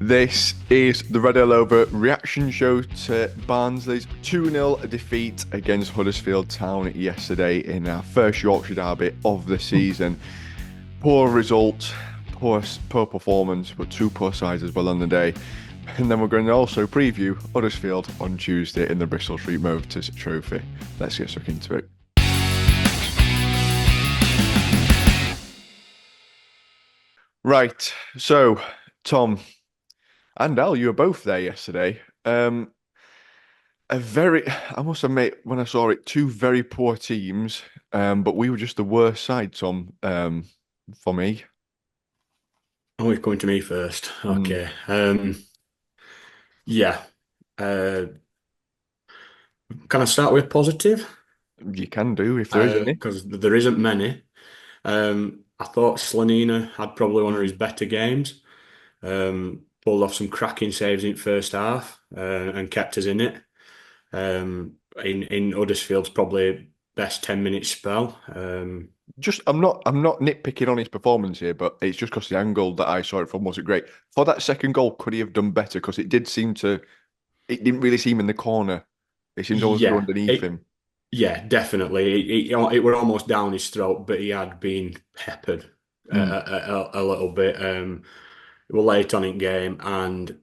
This is the Red All Over reaction show to Barnsley's 2-0 defeat against Huddersfield Town yesterday in our first Yorkshire derby of the season. Poor result, poor performance, but two poor sides as well on the day. And then we're going to also preview Huddersfield on Tuesday in the Bristol Street Motors Trophy. Let's get stuck into it. Right, so Tom and Al, you were both there yesterday. I must admit, when I saw it, two very poor teams, but we were just the worst side, Tom, for me. Oh, it's coming to me first. Mm, Okay. Yeah. Uh, can I start with positive? you can do if there is any. Because there isn't many. I thought Slanina had probably one of his better games. Pulled off some cracking saves in first half and kept us in it. In Huddersfield's probably best 10-minute spell. I'm not nitpicking on his performance here, but it's just because the angle that I saw it from wasn't great. For that second goal, could he have done better? Because it didn't really seem in the corner. It seemed to always go Yeah. underneath him. Yeah, definitely. It were almost down his throat, but he had been peppered Mm. a little bit. We were late on in game, and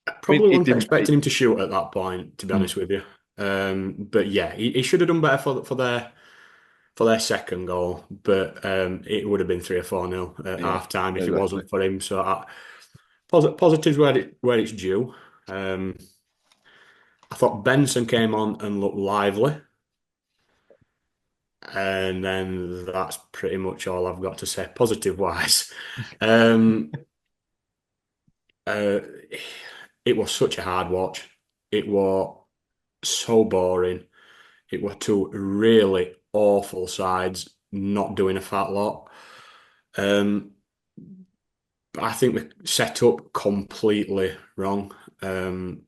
I I mean, probably it weren't didn't. expecting him to shoot at that point, to be Mm, honest with you. But yeah, he should have done better for their second goal, but it would have been 3 or 4 nil at yeah, half time if it exactly. wasn't for him. So positives where it's due. Um, I thought Benson came on and looked lively. And then that's pretty much all I've got to say positive wise. Um, uh, it was such a hard watch. It was so boring. It were two really awful sides not doing a fat lot. Um, I think we set up completely wrong. Um,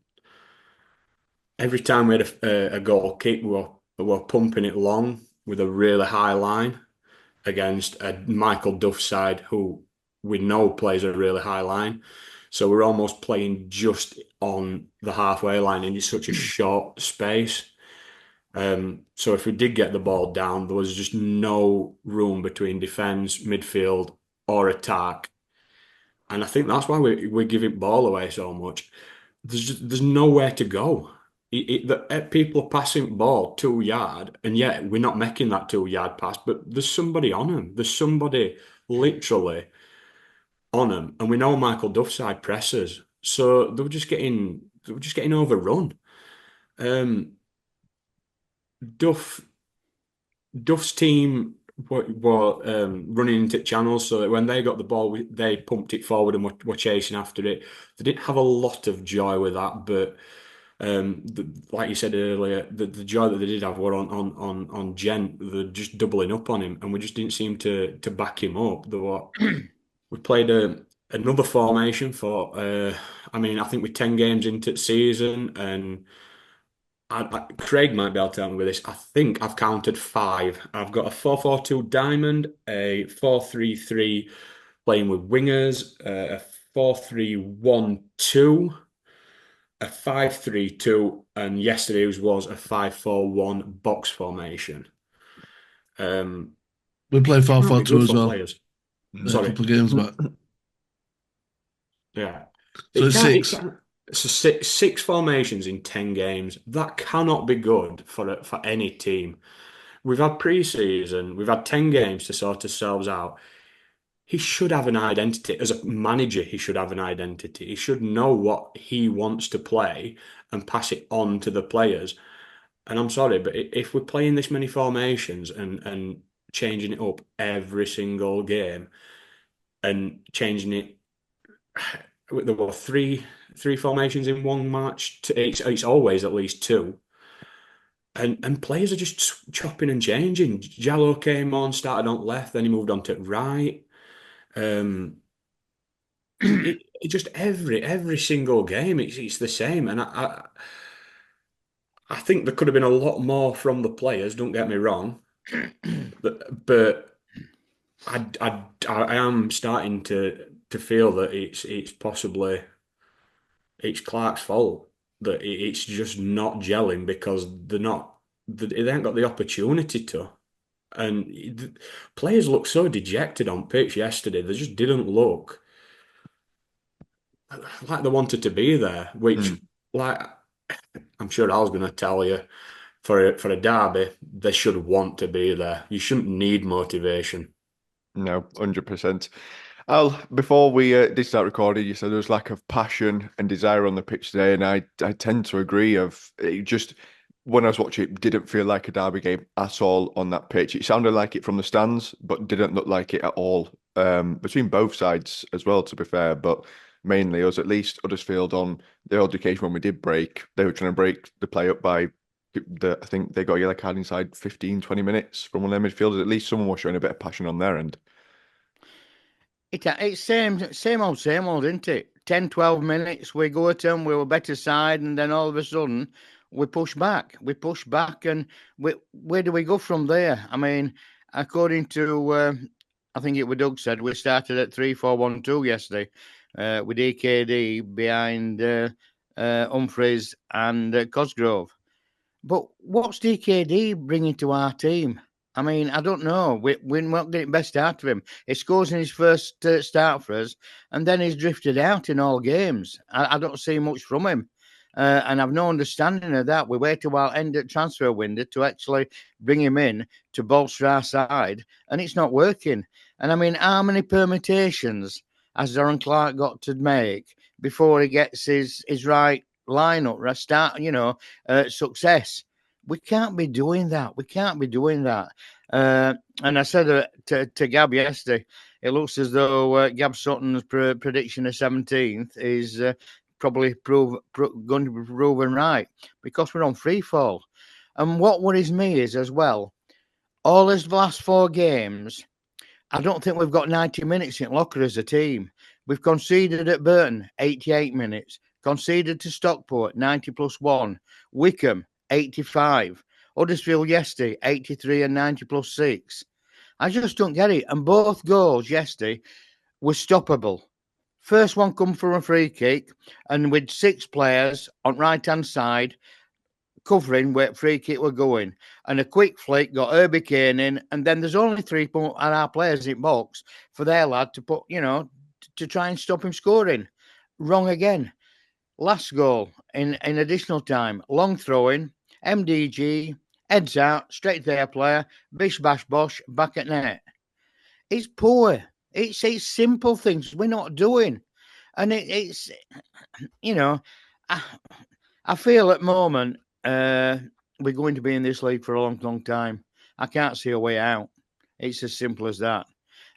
every time we had a goal kick, we were pumping it long with a really high line against a Michael Duff side who we know plays a really high line. So we're almost playing just on the halfway line in such a short space. So if we did get the ball down, there was just no room between defence, midfield, or attack. And I think that's why we're giving ball away so much. There's nowhere to go. People are passing ball 2 yard, and yet we're not making that 2 yard pass. But there's somebody on them. There's somebody literally on them, and we know Michael Duff's side presses, so they were just getting overrun. Um, Duff Duff's team were running into channels, so that when they got the ball, they pumped it forward and were chasing after it. They didn't have a lot of joy with that, but like you said earlier, the joy that they did have were on Gent. They're just doubling up on him, and we just didn't seem to back him up. We played another formation for. I mean, I think we're 10 games into the season, and Craig might be able to help me with this. I think I've counted five. I've got a 4-4-2 diamond, a 4-3-3 playing with wingers, a 4-3-1-2, a 5-3-2, and yesterday's was a 5-4-1 box formation. Um, We played it four can't four be two good as for well players. a Sorry. couple of games back. Yeah. So It it's can't. It six. can't. So six formations in 10 games. That cannot be good for any team. We've had pre-season. We've had 10 games to sort ourselves out. He should have an identity as a manager. He should have an identity. He should know what he wants to play and pass it on to the players. And I'm sorry, but if we're playing this many formations and changing it up every single game and changing it there were three formations in one match. It's always at least two. And players are just chopping and changing. Jallo came on, started on left, then he moved on to right. Um, it just every single game, it's the same. And I think there could have been a lot more from the players. Don't get me wrong, but I am starting to to feel that it's possibly it's Clark's fault that it's just not gelling because they haven't got the opportunity to. And players looked so dejected on pitch yesterday. They just didn't look like they wanted to be there, which, Mm. like, I'm sure I was going to tell you, for a derby, they should want to be there. You shouldn't need motivation. No, 100%. Al, before we did start recording, you said there was lack of passion and desire on the pitch today, and I tend to agree. Of it just when I was watching it, didn't feel like a derby game at all on that pitch. It sounded like it from the stands, but didn't look like it at all between both sides as well. To be fair, but mainly us, at least Huddersfield on the odd occasion when we did break, they were trying to break the play up by I think they got a yellow card inside 15, 20 minutes from one of their midfielders. At least someone was showing a bit of passion on their end. It's same old, isn't it? 10, 12 minutes, we go at them, we were better side, and then all of a sudden we push back. We push back, and where do we go from there? I mean, according to, I think it was Doug said, we started at 3-4-1-2 yesterday with EKD behind Humphreys and Cosgrove. But what's DKD bringing to our team? I mean, I don't know. We're not getting best out of him. He scores in his first start for us, and then he's drifted out in all games. I don't see much from him. And I've no understanding of that. We wait till our end at transfer window to actually bring him in to bolster our side, and it's not working. And I mean, how many permutations has Darren Clark got to make before he gets his right lineup, start, success? We can't be doing that. We can't be doing that. And I said to Gab yesterday, it looks as though Gab Sutton's prediction of 17th is probably going to be proven right because we're on free fall. And what worries me is as well, all his last 4 games, I don't think we've got 90 minutes in locker as a team. We've conceded at Burton 88 minutes, conceded to Stockport 90 plus 1, Wickham 85, Huddersfield yesterday 83 and 90 plus 6. I just don't get it. And both goals yesterday were stoppable. First one come from a free kick, and with 6 players on right hand side covering where free kick were going, and a quick flick got Herbie Kane in, and then there's only 3 at our players in box for their lad to put, to try and stop him scoring. Wrong again. Last goal in additional time, long throwing, MDG, heads out, straight to their player, bish bash bosh, back at net. It's poor. It's simple things we're not doing. And it's, I feel at the moment we're going to be in this league for a long, long time. I can't see a way out. It's as simple as that.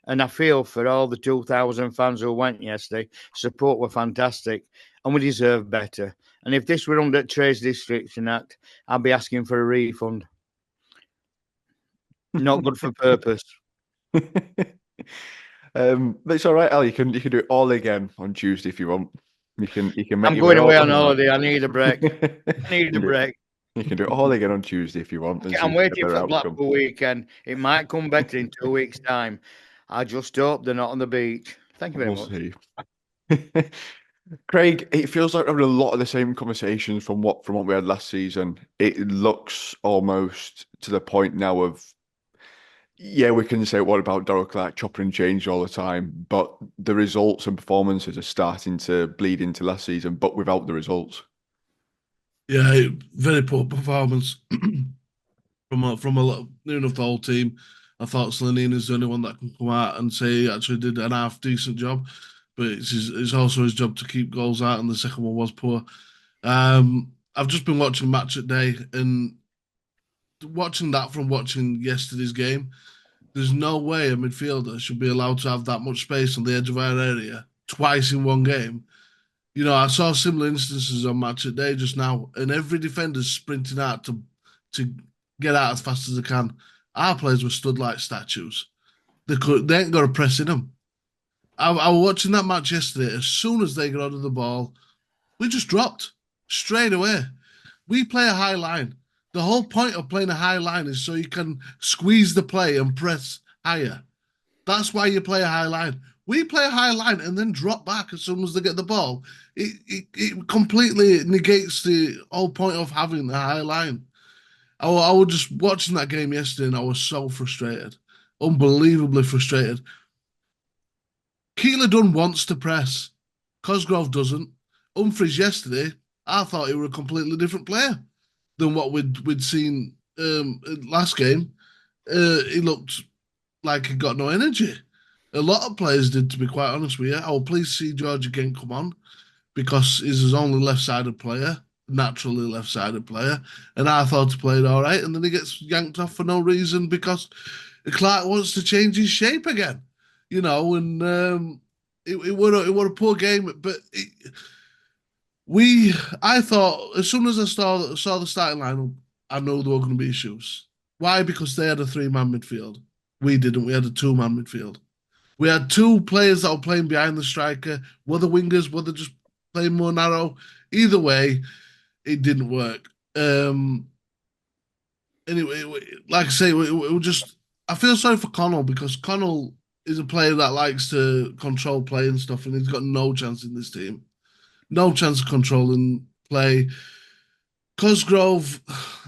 And I feel for all the 2,000 fans who went yesterday, support were fantastic and we deserve better. And if this were under Trade Restriction Act, I'd be asking for a refund. Not good for purpose. But it's all right, Al. You can do it all again on Tuesday if you want. You can make I'm your way going away all on holiday. I need a break. I need a break. You can do it all again on Tuesday if you want. I'm waiting for Blackpool weekend. It might come better in 2 weeks' time. I just hope they're not on the beach. Thank you very much. See. Craig, it feels like we're having a lot of the same conversations from what we had last season. It looks almost to the point now of, yeah, we can say what about Darrell Clark chopping and change all the time, but the results and performances are starting to bleed into last season, but without the results. Yeah, very poor performance from a lot, near enough the whole team. I thought Slanina's the only one that can come out and say he actually did an half decent job, but it's also his job to keep goals out, and the second one was poor. I've just been watching Match at Day, and watching that from watching yesterday's game, there's no way a midfielder should be allowed to have that much space on the edge of our area twice in one game. You know, I saw similar instances on Match at Day just now, and every defender's sprinting out to get out as fast as they can. Our players were stood like statues. They ain't got a press in them. I was watching that match yesterday. As soon as they got onto the ball, we just dropped straight away. We play a high line. The whole point of playing a high line is so you can squeeze the play and press higher. That's why you play a high line. We play a high line and then drop back as soon as they get the ball. It completely negates the whole point of having a high line. I was just watching that game yesterday and I was so frustrated. Unbelievably frustrated. Keeler Dunn wants to press. Cosgrove doesn't. Humphries yesterday, I thought he was a completely different player than what we'd seen last game. He looked like he got no energy. A lot of players did, to be quite honest with you. I will please see George again come on because he's his only left-sided player, naturally left-sided player, and I thought he played all right, and then he gets yanked off for no reason because Clark wants to change his shape again, and it were a poor game, but I thought as soon as I saw the starting lineup, I knew there were going to be issues. Why? Because they had a three-man midfield. We didn't. We had a two-man midfield. We had two players that were playing behind the striker. Were the wingers? Were they just playing more narrow? Either way, it didn't work. Anyway, like I say, we just. I feel sorry for Connell because Connell is a player that likes to control play and stuff, and he's got no chance in this team. No chance of controlling play. Cosgrove,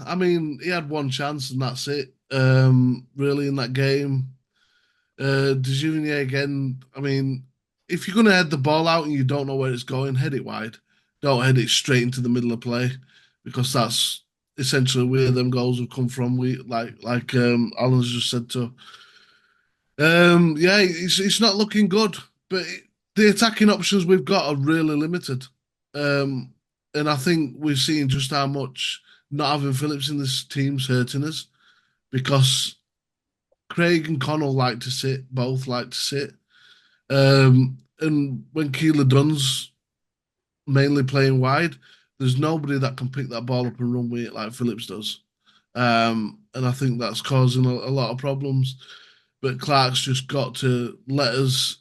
I mean, he had one chance and that's it. Really in that game. Dejounier again. I mean, if you're gonna head the ball out and you don't know where it's going, head it wide. Don't head it straight into the middle of play because that's essentially where them goals have come from. We like Alan's just said to. Yeah, it's not looking good, but the attacking options we've got are really limited. And I think we've seen just how much not having Phillips in this team's hurting us because Craig and Connell both like to sit. And when Keeler Dunn's mainly playing wide, there's nobody that can pick that ball up and run with it like Phillips does. And I think that's causing a lot of problems. But Clark's just got to let us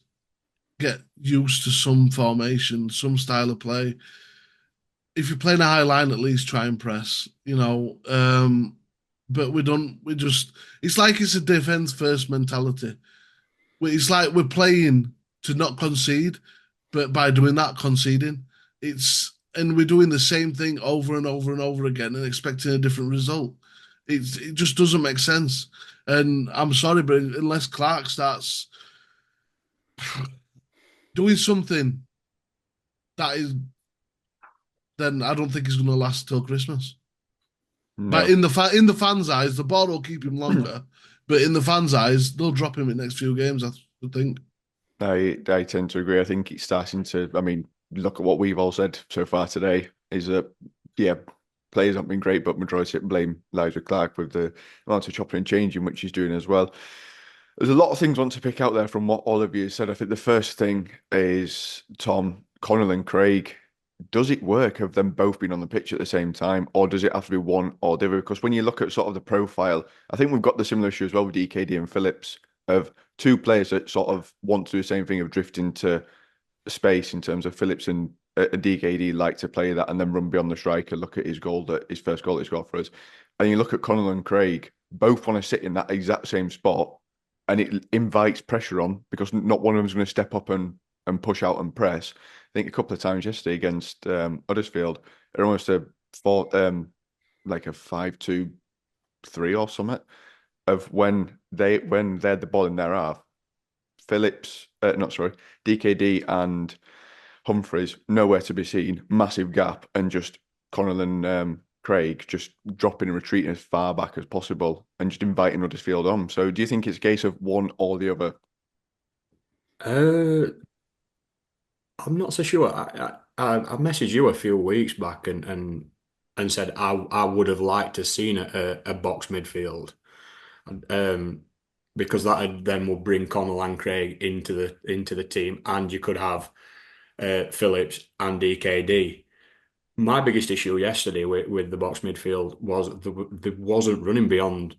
get used to some formation, some style of play. If you're playing a high line, at least try and press, but we don't, it's like it's a defense first mentality. It's like we're playing to not concede, but by doing that, conceding. And we're doing the same thing over and over and over again and expecting a different result. It just doesn't make sense. And I'm sorry, but unless Clark starts doing something that is, then I don't think he's going to last till Christmas. No. But in the fans' eyes, the board will keep him longer. But in the fans' eyes, they'll drop him in the next few games, I think. I tend to agree. I think it's starting to. I mean, look at what we've all said so far today. Is that players haven't been great, but majority blame Elijah Clark with the amount of chopping and changing which he's doing as well. There's a lot of things I want to pick out there from what all of you said. I think the first thing is Tom, Connell and Craig. Does it work? Have them both been on the pitch at the same time, or does it have to be one or the other? Because when you look at sort of the profile, I think we've got the similar issue as well with DKD and Phillips of two players that sort of want to do the same thing of drift into space in terms of Phillips and DKD like to play that and then run beyond the striker. Look at his first goal that he scored for us. And you look at Connell and Craig, both want to sit in that exact same spot, and it invites pressure on because not one of them is going to step up and push out and press. I think a couple of times yesterday against Huddersfield, it almost like a 5-2-3 or something of when they had the ball in their half. DKD and Humphries nowhere to be seen, massive gap, and just Connell and Craig just dropping and retreating as far back as possible and just inviting Huddersfield on. So do you think it's a case of one or the other? I'm not so sure. I messaged you a few weeks back and said I would have liked to seen a box midfield, because that then would bring Connell and Craig into the team, and you could have Phillips and DKD. My biggest issue yesterday with the box midfield was there wasn't running beyond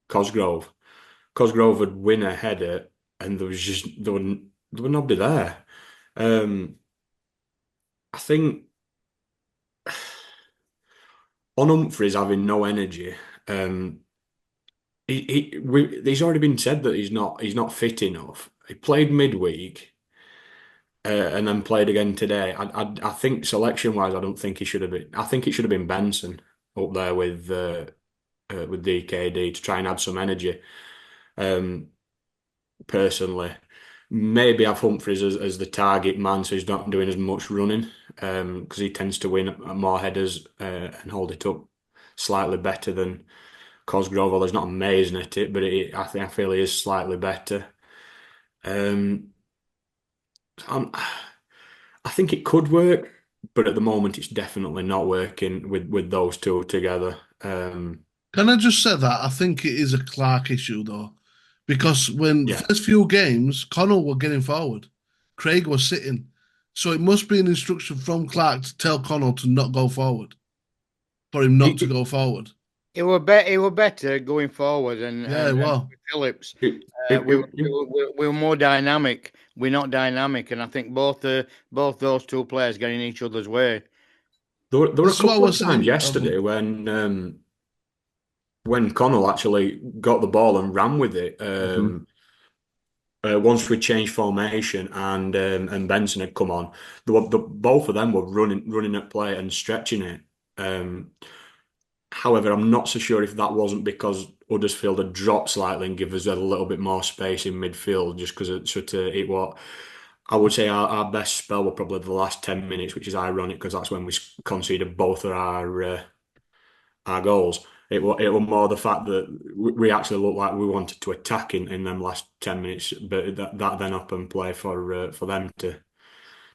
Cosgrove. Cosgrove would win a header, and there were nobody there. I think on Humphries having no energy, he's already been said that he's not fit enough. he played midweek and then played again today. I think selection wise, I don't think he should have been. I think it should have been Benson up there with DKD to try and add some energy. Personally, maybe have Humphries as the target man, so he's not doing as much running because he tends to win more headers and hold it up slightly better than Cosgrove. Although he's not amazing at it, but I feel he is slightly better. Um, I think it could work, but at the moment it's definitely not working with those two together. Can I just say that I think it is a Clark issue though, because when Yeah. first few games, Connell were getting forward, Craig was sitting, so it must be an instruction from Clark to tell Connell to not go forward, for him not to go forward. It were better going forward, and Yeah, well, with Phillips, It- we were more dynamic. We're not dynamic, and I think both those two players get in each other's way. There were a this is what I couple of was times saying. yesterday when Connell actually got the ball and ran with it. Once we changed formation and Benson had come on, both of them were running at play and stretching it. However, I'm not so sure if that wasn't because Huddersfield had dropped slightly and give us a little bit more space in midfield, just because it what I would say our best spell were probably the last 10 minutes, which is ironic because that's when we conceded both of our goals. It was more the fact that we actually looked like we wanted to attack in them last 10 minutes, but that then up and play for them to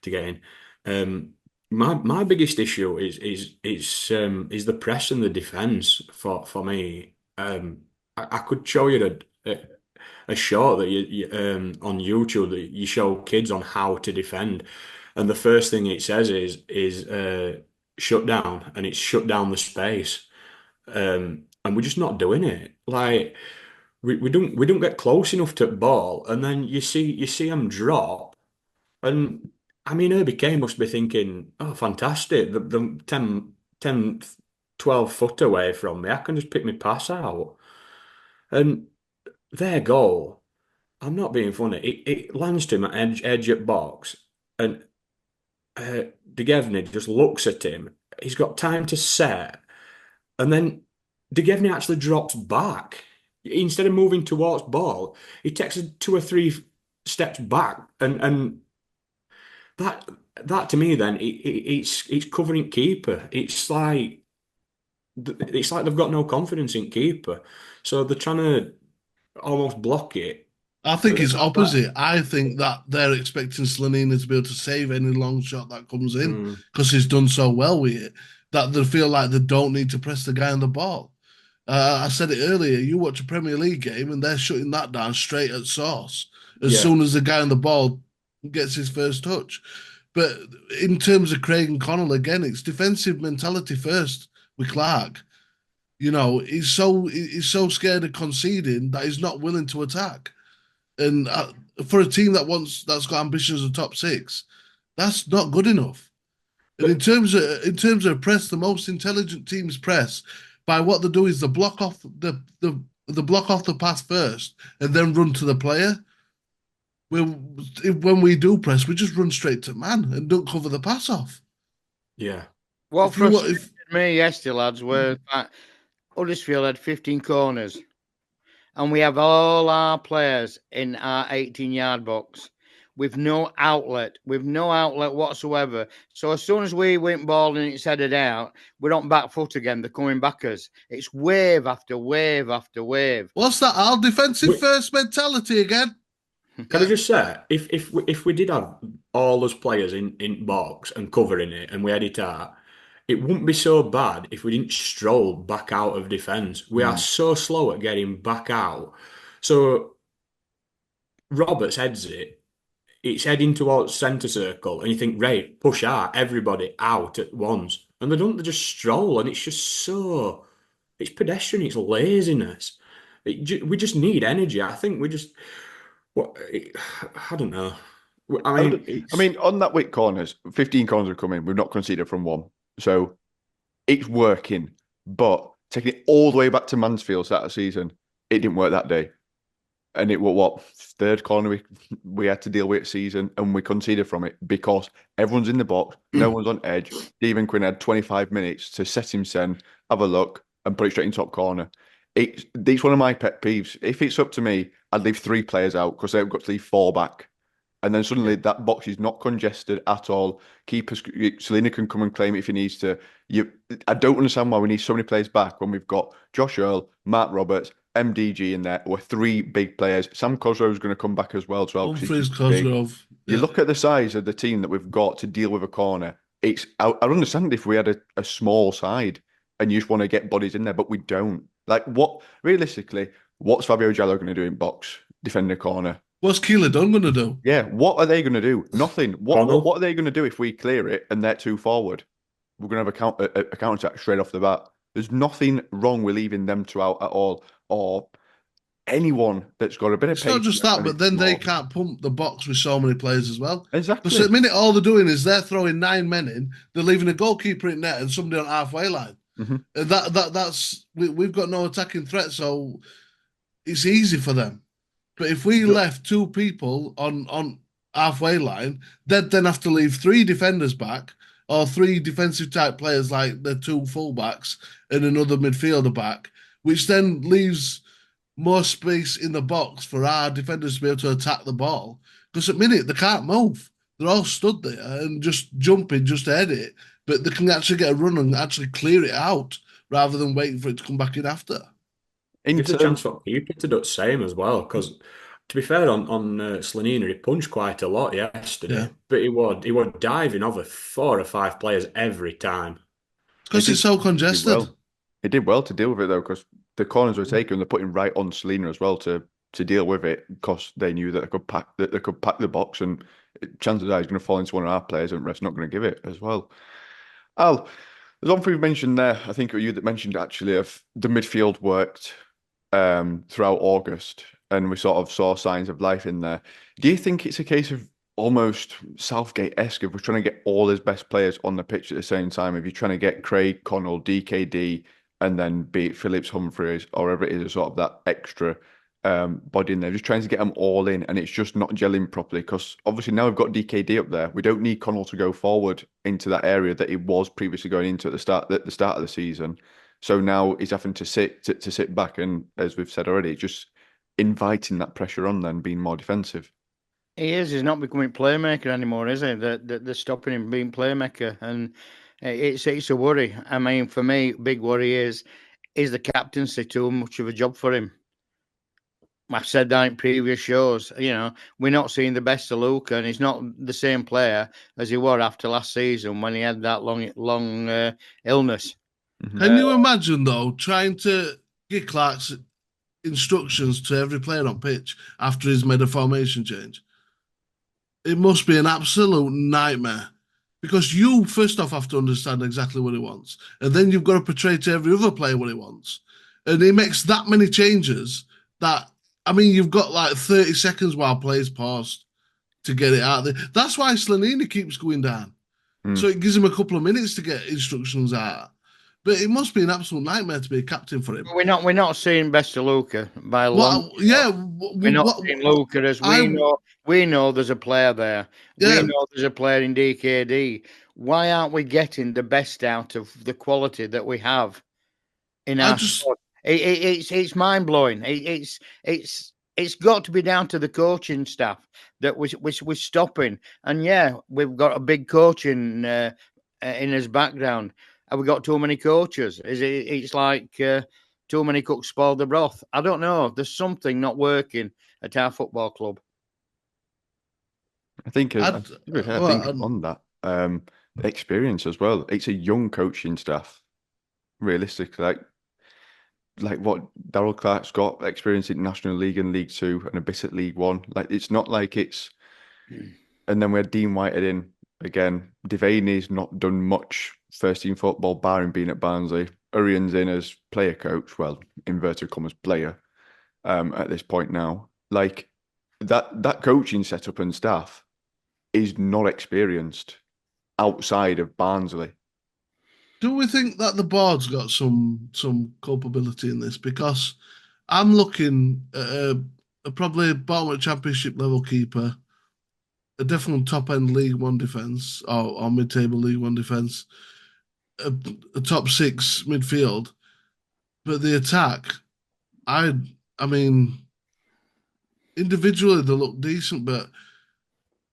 get in. My biggest issue is the press and the defence for me. I could show you a short that you on YouTube that you show kids on how to defend, and the first thing it says is shut down, and it's shut down the space. And we're just not doing it. Like we don't get close enough to the ball, and then you see them drop, and I mean Herbie Kane must be thinking, oh fantastic, the 10, 12 foot away from me, I can just pick my pass out, and their goal. I'm not being funny. It lands to him at edge at box, and De just looks at him. He's got time to set. And then De actually drops back. Instead of moving towards ball, he takes 2 or 3 steps back. And that to me then it's covering keeper. It's like they've got no confidence in keeper. So they're trying to almost block it. I think it's opposite. I think that they're expecting Slanina to be able to save any long shot that comes in because he's done so well with it that they feel like they don't need to press the guy on the ball. I said it earlier, you watch a Premier League game and they're shutting that down straight at source as soon as the guy on the ball gets his first touch. But in terms of Craig and Connell, again, it's defensive mentality first with Clark. You know, he's so scared of conceding that he's not willing to attack. And for a team that's got ambitions of top 6, that's not good enough. And in terms of press, the most intelligent teams press by what they do is they block off the pass first and then run to the player. When we do press, we just run straight to man and don't cover the pass off. Yeah. What frustrated me yesterday, lads, were that Huddersfield had 15 corners. And we have all our players in our 18-yard box with no outlet whatsoever. So as soon as we went ball and it's headed out, we're on back foot again. They're coming back us. It's wave after wave after wave. What's that? Our defensive first mentality again. Can I just say, if we did have all those players in box and covering it, and we had it out, it wouldn't be so bad if we didn't stroll back out of defence. We are so slow at getting back out. So Roberts heads it. It's heading towards centre circle, and you think, right, push out, everybody out at once. And they don't, they just stroll, and it's just it's pedestrian, it's laziness. We just need energy. I think we just, I don't know. I mean, on that week corners, 15 corners have come in. We've not conceded from one. So it's working, but taking it all the way back to Mansfield that season, it didn't work that day. And it was what third corner we had to deal with season, and we conceded from it because everyone's in the box, no one's on edge. Stephen Quinn had 25 minutes to set himself, have a look, and put it straight in top corner. It's one of my pet peeves. If it's up to me, I'd leave 3 players out because they've got to leave 4 back. And then suddenly that box is not congested at all. Keepers, Selena can come and claim it if he needs to. I don't understand why we need so many players back when we've got Josh Earl, Mark Roberts, MDG in there, or 3 big players. Sam Cosgrove's going to come back as well. Humphreys, Cosgrove. You look at the size of the team that we've got to deal with a corner. I understand if we had a small side and you just want to get bodies in there, but we don't. Like, realistically, what's Fabio Jallo going to do in box, defending a corner? What's Keeler Dunn going to do? Yeah, what are they going to do? Nothing. What are they going to do if we clear it and they're too forward? We're going to have a counter attack straight off the bat. There's nothing wrong with leaving them 2 out at all, or anyone that's got a bit of It's pace. not just that, but then they can't pump the box with so many players as well. Exactly. Because at the minute, all they're doing is they're throwing 9 men in, they're leaving a goalkeeper in net and somebody on halfway line. Mm-hmm. And that's we've got no attacking threat, so it's easy for them. But if we left 2 people on halfway line, they'd then have to leave 3 defenders back or 3 defensive type players like the 2 fullbacks and another midfielder back, which then leaves more space in the box for our defenders to be able to attack the ball. Because at the minute, they can't move. They're all stood there and just jumping just to head it. But they can actually get a run and actually clear it out rather than waiting for it to come back in after. Gives a chance for you to do the same as well, because to be fair on Slanina, he punched quite a lot yesterday, but he was diving over 4 or 5 players every time. Because it's so congested. It did well to deal with it though, because the corners were taken, they're putting right on Selena as well to deal with it, because they knew that they could pack the box, and chances are he's going to fall into one of our players, and Ref's not going to give it as well. Al, there's one thing you mentioned there. I think it was you that mentioned actually of the midfield worked throughout August, and we sort of saw signs of life in there. Do you think it's a case of almost Southgate-esque, if we're trying to get all his best players on the pitch at the same time, if you're trying to get Craig, Connell, DKD, and then be it Phillips, Humphreys, or whatever it is, sort of that extra body in there, just trying to get them all in, and it's just not gelling properly, because obviously now we've got DKD up there. We don't need Connell to go forward into that area that he was previously going into at the start of the season. So now he's having to sit back, and as we've said already, just inviting that pressure on them, being more defensive. He is. He's not becoming playmaker anymore, is he? They're stopping him being playmaker, and it's a worry. I mean, for me, big worry is the captaincy too much of a job for him? I've said that in previous shows. We're not seeing the best of Luca, and he's not the same player as he was after last season when he had that long illness. Mm-hmm. Can you imagine, though, trying to give Clark's instructions to every player on pitch after he's made a formation change? It must be an absolute nightmare, because you, first off, have to understand exactly what he wants, and then you've got to portray to every other player what he wants. And he makes that many changes that, I mean, you've got like 30 seconds while players paused to get it out there. That's why Slanina keeps going down. So it gives him a couple of minutes to get instructions out. But it must be an absolute nightmare to be a captain for him. We're not seeing best of Luca by a long. We're not seeing Luca as we know there's a player there. Yeah. We know there's a player in DKD. Why aren't we getting the best out of the quality that we have in our squad? It's mind blowing. It's got to be down to the coaching staff that we're stopping. And yeah, we've got a big coaching in his background. Have we got too many coaches? It's like too many cooks spoil the broth? I don't know. There's something not working at our football club. I think on that experience as well. It's a young coaching staff, realistically. Like what Darryl Clark's got experience in National League and League Two and a bit at League One. Like, it's not like it's. And then we had Dean Whitehead in again. Devaney's not done much first team football, barring being at Barnsley. Urian's in as player coach, well, inverted commas player, at this point now. Like, that coaching setup and staff is not experienced outside of Barnsley. Do we think that the board's got some culpability in this? Because I'm looking at probably bottom of championship level keeper, a definitely top end League One defence or mid table League One defence, a, a top six midfield. But the attack, I I mean, individually they look decent, but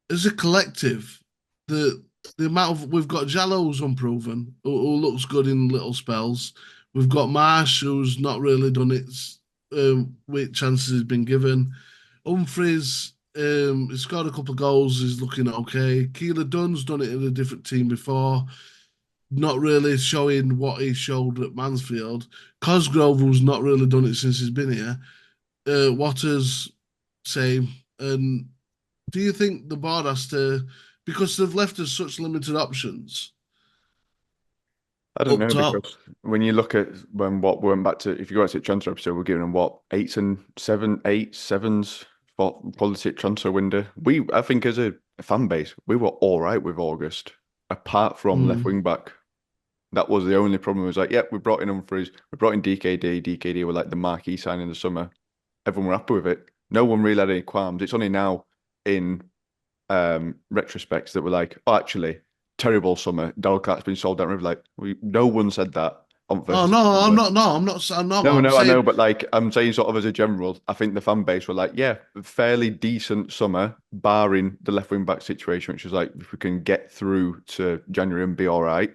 as a collective, the the amount of we've got Jallo's unproven, who looks good in little spells. We've got Marsh, who's not really done it with chances he's been given. Humphreys, he scored a couple of goals, he's looking okay. Keeler Dunn's done it in a different team before, not really showing what he showed at Mansfield. Cosgrove, who's not really done it since he's been here. Waters, same. And do you think the board has to, because they've left us such limited options I don't up know, top? because when you look at what we went back to, if you go back to the transfer episode, we're giving them what, eight sevens for quality transfer window. I think as a fan base, we were all right with August, apart from left wing back. That was the only problem. It was like, we brought in Humphreys, we brought in DKD. DKD were like the marquee sign in the summer. Everyone were happy with it. No one really had any qualms. It's only now in retrospects that we're like, oh, actually, terrible summer. Daryl Clark's been sold down river. Like, no one said that on Oh first. no, I'm not. No, I'm not. I'm not. No, I'm no, I know, saying but like I'm saying, sort of as a general, I think the fan base were like, yeah, fairly decent summer, barring the left wing back situation, which is like if we can get through to January and be all right,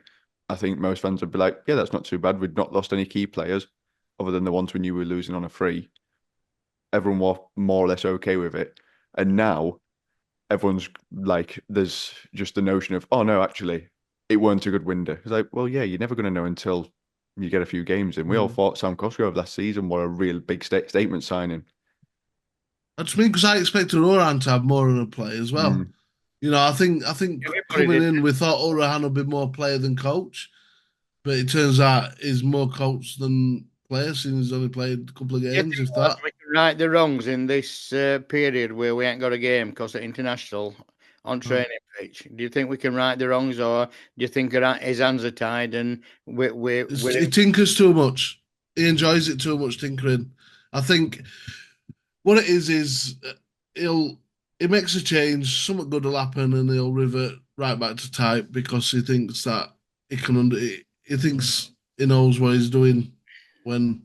I think most fans would be like, yeah, that's not too bad. We'd not lost any key players other than the ones we knew we were losing on a free. Everyone was more or less okay with it, and now everyone's like, there's just the notion of, oh no, actually, it weren't a good window. It's like, well, yeah, you're never going to know until you get a few games in. We all thought Sam Cosgrove last season were a real big statement signing. that's me because I expected Oran to have more of a play as well. Mm. You know, I think Everybody coming did. in, we thought Orahan would be more player than coach, but it turns out he's more coach than player, since he's only played a couple of Do you games, think, if lads, that. we can right the wrongs in this period where we ain't got a game because of international on training pitch? Do you think we can right the wrongs, or do you think his hands are tied and we're He in? tinkers too much. He enjoys it too much tinkering. I think what it is he'll he makes a change, something good will happen, and he'll revert right back to type because he thinks that he can he thinks he knows what he's doing. When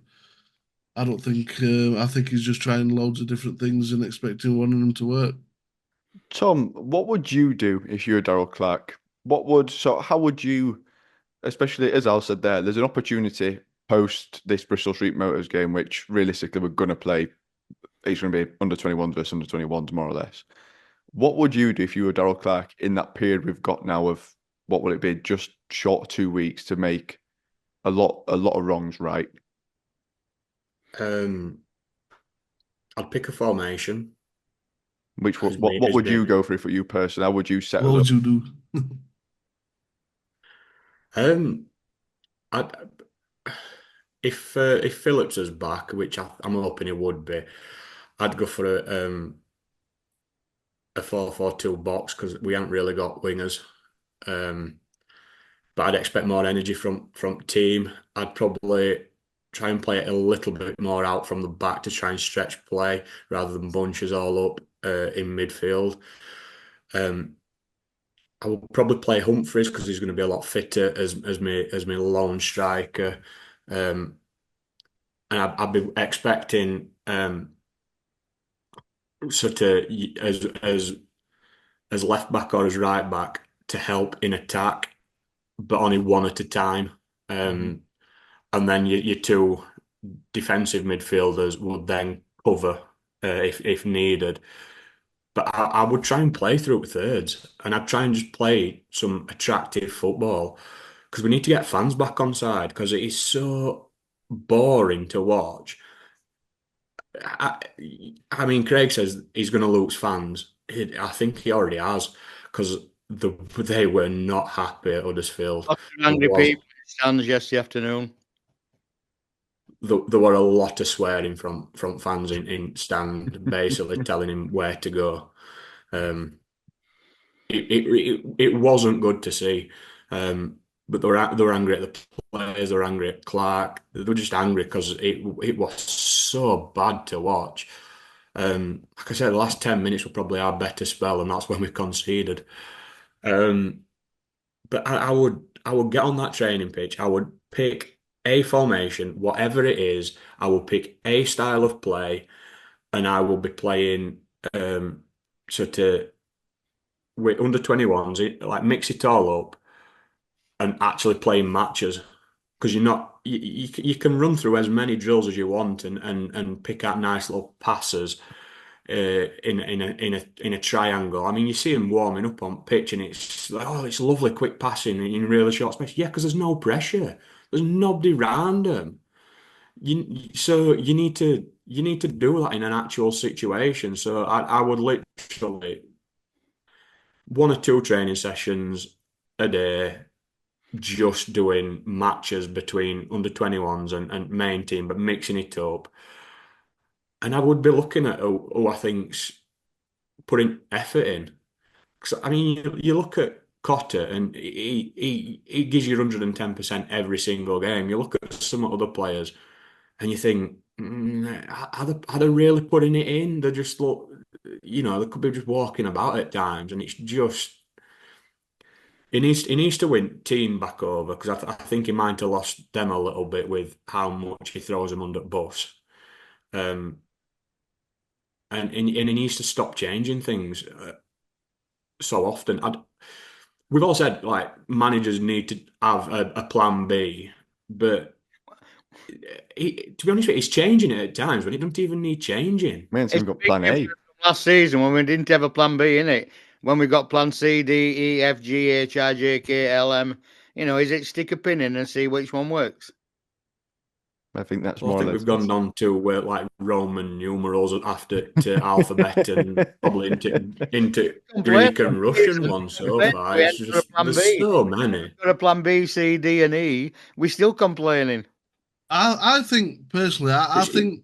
I don't think I think he's just trying loads of different things and expecting one of them to work. Tom, what would you do if you were Daryl Clark? How would you, especially as Al said there, there's an opportunity post this Bristol Street Motors game, which realistically we're going to play. It's going to be under 21s versus under 21s, more or less. What would you do if you were Daryl Clark in that period we've got now of what will it be, just short of 2 weeks to make a lot of wrongs right? I'd pick a formation Which as what as would you me. go for for you personally? How would you set What us would up? you do? Um, I if Phillips is back, which I'm hoping he would be, I'd go for a 4-4-2 box because we haven't really got wingers. Um, but I'd expect more energy from team. I'd probably try and play it a little bit more out from the back to try and stretch play rather than bunches all up in midfield. Um, I will probably play Humphreys because he's going to be a lot fitter as my lone striker. Um, and I'd be expecting sort of as left back or as right back to help in attack, but only one at a time. And then your two defensive midfielders would then cover if needed. But I would try and play through thirds, and I'd try and just play some attractive football because we need to get fans back on side because it is so boring to watch. I, I mean, Craig says he's going to lose fans. I think he already has because they were not happy at Huddersfield. Lots of There angry was people in the stands yesterday afternoon. there were a lot of swearing from fans in stand, basically telling him where to go. Um, it wasn't good to see. But they were angry at the players, they were angry at Clark. They were just angry because it was so bad to watch. Like I said, the last 10 minutes were probably our better spell, and that's when we conceded. Um, but I would get on that training pitch. I would pick a formation, whatever it is. I will pick a style of play, and I will be playing sort of with under 21s, like mix it all up and actually playing matches. Because you're not you can run through as many drills as you want and pick out nice little passes in a triangle. I mean, you see him warming up on pitch, and it's like, oh, it's lovely, quick passing in really short space. Yeah, because there's no pressure. There's nobody around them. So you need to do that in an actual situation. So I would literally 1 or 2 training sessions a day, just doing matches between under 21s and main team, but mixing it up. And I would be looking at who I think's putting effort in. 'Cause, I mean, you look at Cotter and he gives you 110% every single game. You look at some other players and you think, are they really putting it in? They just look, they could be just walking about at times, and it's just he needs to win team back over because I think he might have lost them a little bit with how much he throws them under the bus. Um, and he needs to stop changing things so often. We've all said like managers need to have a plan B, but to be honest with you, he's changing it at times when it doesn't even need changing. Man, so we've got plan A. Last season when we didn't have a plan B in it, when we got plan C, D, E, F, G, H, I, J, K, L, M, is it stick a pin in and see which one works? I think that's Well, I more or think less. we've gone on to like Roman numerals after to alphabet and probably into Greek and Russian ones so far. We It's hadn't got a just plan there's B. so many. Got a plan B, C, D, and E. We're still complaining. I think personally, I It's, think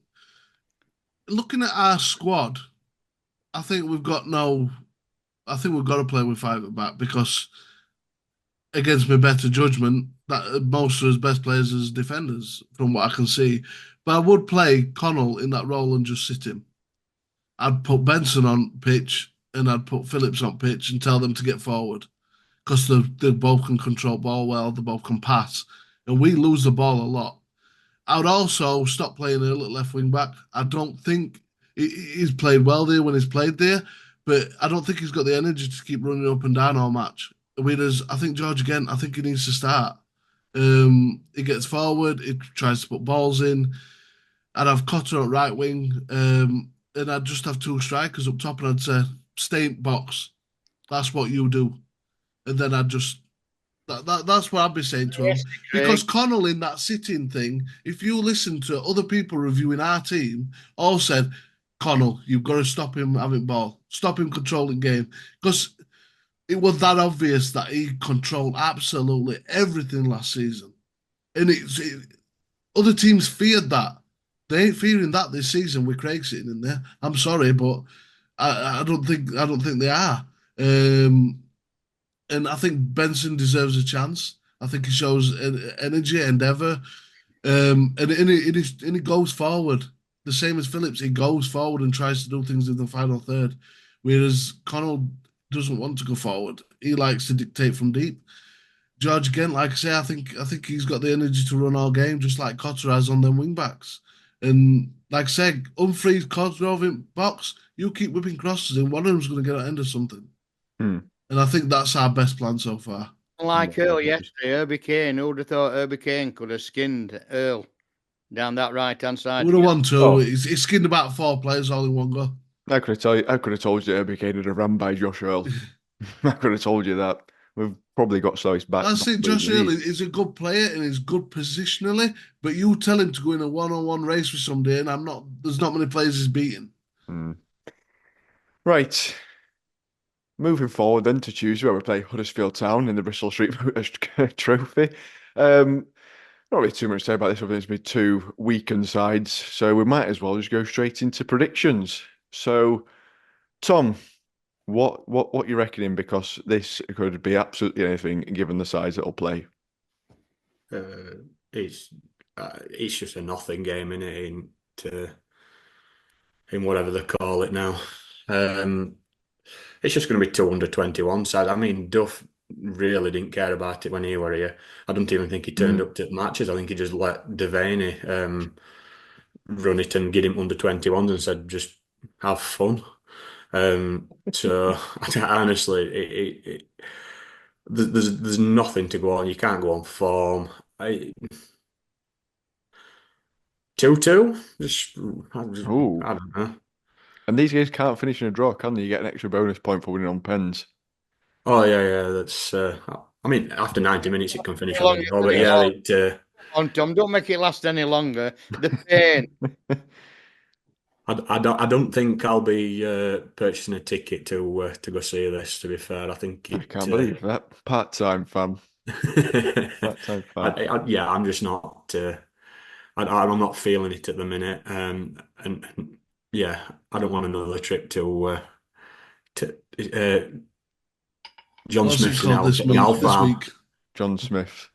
looking at our squad, I think we've got no. I think we've got to play with 5 at the back because, against my better judgment, that most of his best players as defenders, from what I can see. But I would play Connell in that role and just sit him. I'd put Benson on pitch and I'd put Phillips on pitch and tell them to get forward because they both can control ball well, they both can pass, and we lose the ball a lot. I would also stop playing Earl at left wing back. I don't think he's played well there when he's played there, but I don't think he's got the energy to keep running up and down all match. Whereas I think George again, I think he needs to start. He gets forward, he tries to put balls in. I'd have Cotter at right wing, and I'd just have 2 strikers up top, and I'd say, stay in box. That's what you do. And then I'd just that's what I'd be saying to him. Because Connell in that sitting thing, if you listen to other people reviewing our team, all said, Connell, you've got to stop him having ball, stop him controlling game. Because it was that obvious that he controlled absolutely everything last season. And other teams feared that. They ain't fearing that this season with Craig sitting in there. I'm sorry, but I don't think they are. And I think Benson deserves a chance. I think he shows energy, endeavour, and he goes forward. The same as Phillips, he goes forward and tries to do things in the final third, whereas Connell doesn't want to go forward. He likes to dictate from deep. George again, like I say, I think he's got the energy to run all game, just like Cotter has on them wing backs. And like I said, unfreeze Cosgrove in box. You keep whipping crosses, and one of them's going to get at the end of something. And I think that's our best plan so far. Like Earl yesterday, Herbie Kane. Who would have thought Herbie Kane could have skinned Earl down that right-hand side? Would have won 2. He's skinned about 4 players all in one go. I could have told you that Herbie Kane had a run by Josh Earl. I could have told you that. We've probably got Solis back. That's it. Josh Earl is a good player and he's good positionally, but you tell him to go in a one-on-one race with somebody, and there's not many players he's beaten. Right. Moving forward then to Tuesday, where we play Huddersfield Town in the Bristol Street Trophy. Not really too much to say about this, other than it's been 2 weakened sides, so we might as well just go straight into predictions. So, Tom, what you reckoning? Because this could be absolutely anything, given the sides that'll play. It's just a nothing game, innit? in whatever they call it now. It's just going to be 221 side. I mean, Duff really didn't care about it when he were here. I don't even think he turned up to the matches. I think he just let Devaney run it and get him under 21s and said, just have fun. So honestly, there's nothing to go on. You can't go on form. 2-2? Oh, I don't know. and these games can't finish in a draw, can they? You get an extra bonus point for winning on pens. Oh yeah. That's. I mean, after 90 minutes, it can finish How on long a is draw. But it? yeah, On Tom, don't make it last any longer. The pain. I don't think I'll be purchasing a ticket to go see this. To be fair, I think I it. can't believe that. Part-time fan. Part-time fan. Yeah, I'm just not. I'm not feeling it at the minute. And yeah, I don't want another trip to John What's it Smith's in called this in week? This Alfarm. week. John Smith.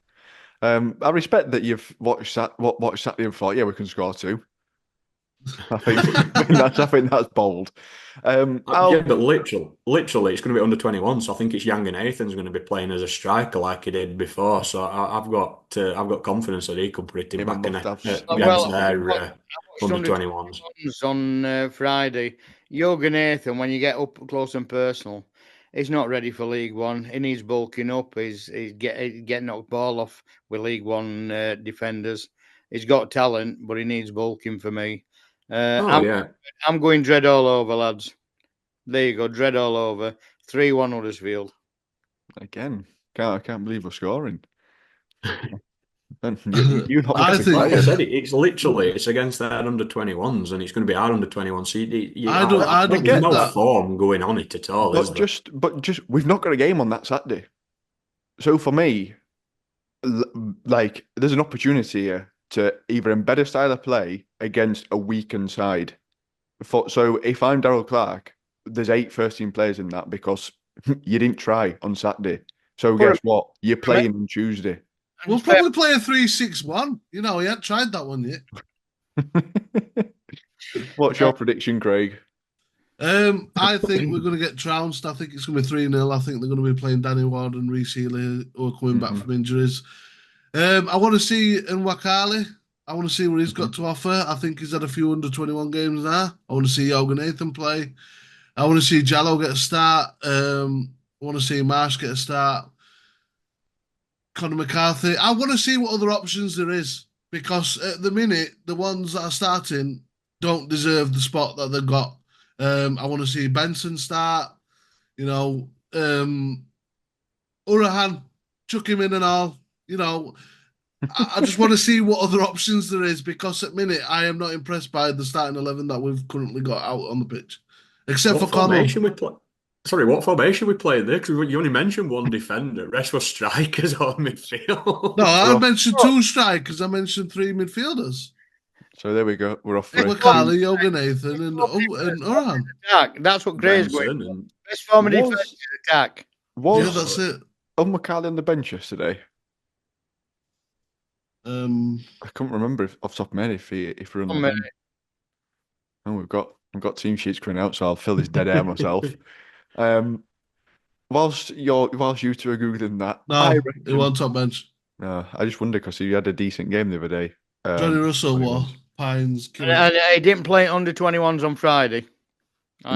I respect that you've watched Saturday and thought, yeah, we can score two. I think that's bold. Yeah, but literally, it's going to be under 21. So I think it's Young and Nathan's going to be playing as a striker like he did before. So I've got confidence that he could put He it might back in must have against Well, their I watched under under 21s. 21s on Friday. Jürgen Nathan, when you get up close and personal, he's not ready for League One. He needs bulking up. He's getting knocked ball off with League One defenders. He's got talent, but he needs bulking for me. Oh yeah, I'm going dread all over, lads. There you go, dread all over. 3-1 Huddersfield. again. I can't believe we're scoring. And you not I getting think like I fired. said, it's against their under 21s, and it's going to be our under 21. So I don't there's think no that. form going on it at all, is there? But just we've not got a game on that Saturday. So for me, like there's an opportunity here to either embed a style of play against a weakened side. So if I'm Daryl Clark, there's 8 first-team players in that because you didn't try on Saturday. So guess what? You're playing on Tuesday. We'll probably play a 3-6-1. You know, he hadn't tried that one yet. What's your prediction, Craig? I think we're going to get trounced. I think it's going to be 3-0. I think they're going to be playing Danny Ward and Reece Healy, who are coming back from injuries. I want to see Nwakali. I want to see what he's got to offer. I think he's had a few under 21 games there. I want to see Jorgen Nathan play. I want to see Jallo get a start. I want to see Marsh get a start. Conor McCarthy. I want to see what other options there is because at the minute, the ones that are starting don't deserve the spot that they've got. I want to see Benson start. You know, Urahan, chuck him in and all. You know, I just want to see what other options there is because at minute I am not impressed by the starting 11 that we've currently got out on the pitch, except for What Connell. formation we play? Sorry, what formation we played there? Because you only mentioned one defender. Rest were strikers or midfield. No, I Well, mentioned 2 strikers. I mentioned 3 midfielders. so there we go. We're off for a McCarley, Jorgen Nathan, and Urahan. Attack. That's what Gray's going. Benson and Best form of defense was is attack. Yeah, was that's it. McCarley on the bench yesterday. Um, I couldn't remember off the top of my head if we're on the bench. Oh, we've got team sheets coming out, so I'll fill this dead air myself. Whilst you two are googling that, no, I he reckon. wasn't top bench. No, I just wonder because he had a decent game the other day. Johnny Russell was 21s. Pines. And he didn't play under 21s on Friday.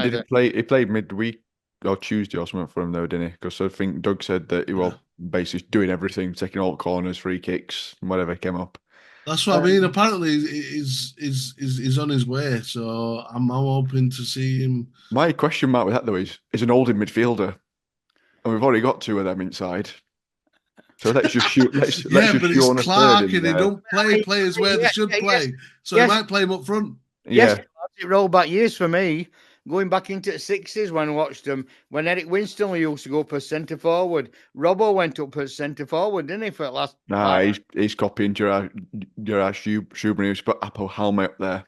Did he play? He played midweek or Tuesday or something for him though, didn't he? Because I think Doug said that he was basically doing everything, taking all corners, free kicks, whatever came up. That's what I mean. Apparently, he's on his way. So I'm hoping to see him. My question mark with that though is an holding midfielder, and we've already got 2 of them inside. So let's just shoot. Let's Yeah, just but shoot on it's a Clark, third in and he there. don't play players where they should play. So he might play him up front. Yes, Yeah, it rolled back years for me. Going back into the 60s when I watched them, when Eric Winston used to go up as centre forward, Robbo went up as centre forward, didn't he, for the last? nah, he's copying Gerard Schubert. He's put Apple helmet up there.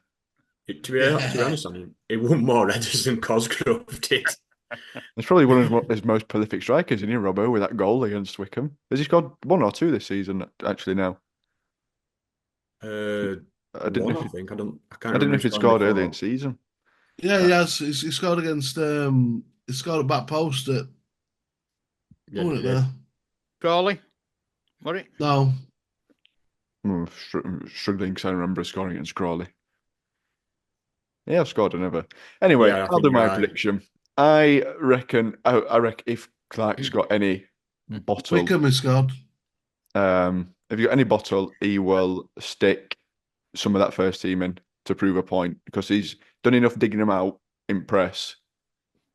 to be honest, I mean, it won more headers than Cosgrove did. He's probably one of his most prolific strikers, isn't he, Robbo, with that goal against Wickham? Has he scored 1 or 2 this season? Actually, now I didn't know One, if I think. I can't I didn't know remember if he'd scoring scored early in before. season. Yeah, he has. He scored against. He scored a back post at. Yeah, Oh, he it did. there. Crawley, what it? No, Struggling because I remember scoring against Crawley. Yeah, I've scored another. Anyway, Yeah, I I'll think do you're my right. prediction. I reckon if Clark's got any bottle, Wickham he scored. if you got any bottle, he will stick some of that first team in to prove a point because he's done enough digging them out in press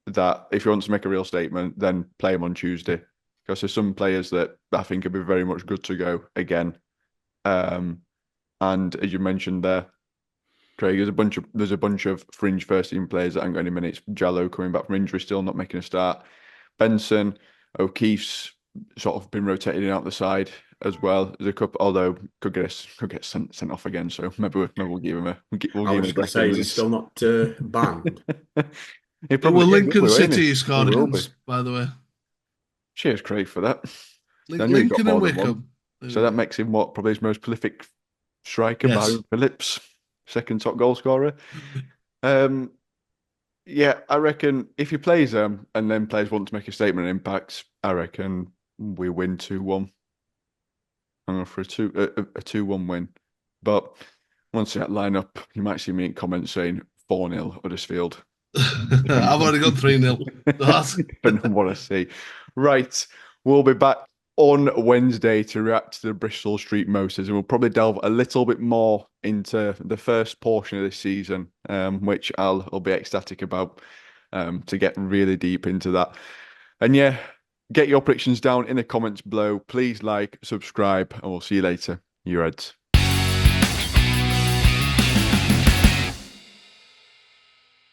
that if he wants to make a real statement, then play him on Tuesday. Because there's some players that I think would be very much good to go again. And as you mentioned there, Craig, there's a bunch of fringe first team players that haven't got any minutes. Jallo coming back from injury, still not making a start. Benson, O'Keefe's sort of been rotated out the side as well. There's a couple, although could get sent off again. So maybe we'll give him we'll I give was him a just going break to say, is he anyways. still not banned? He It was probably will Lincoln be, won't City he scored He will be. against, by the way. Cheers, Craig, for that. I knew he got Lincoln and more than one. Wickham. There So we that go. makes him what probably his most prolific striker, Yes. Byron Phillips, second top goal scorer. Yeah, I reckon if he plays them and then players want to make a statement and impact, I reckon we win 2-1. I'm going for a 2-1 win. But once that line up, you might see me in comments saying 4-0 Huddersfield. I've already got 3-0. Depending on what I see. Right. We'll be back on Wednesday to react to the Bristol Street Motors, and we'll probably delve a little bit more into the first portion of this season, which I'll be ecstatic about to get really deep into that. And yeah, get your predictions down in the comments below. Please like, subscribe, and we'll see you later. You Reds.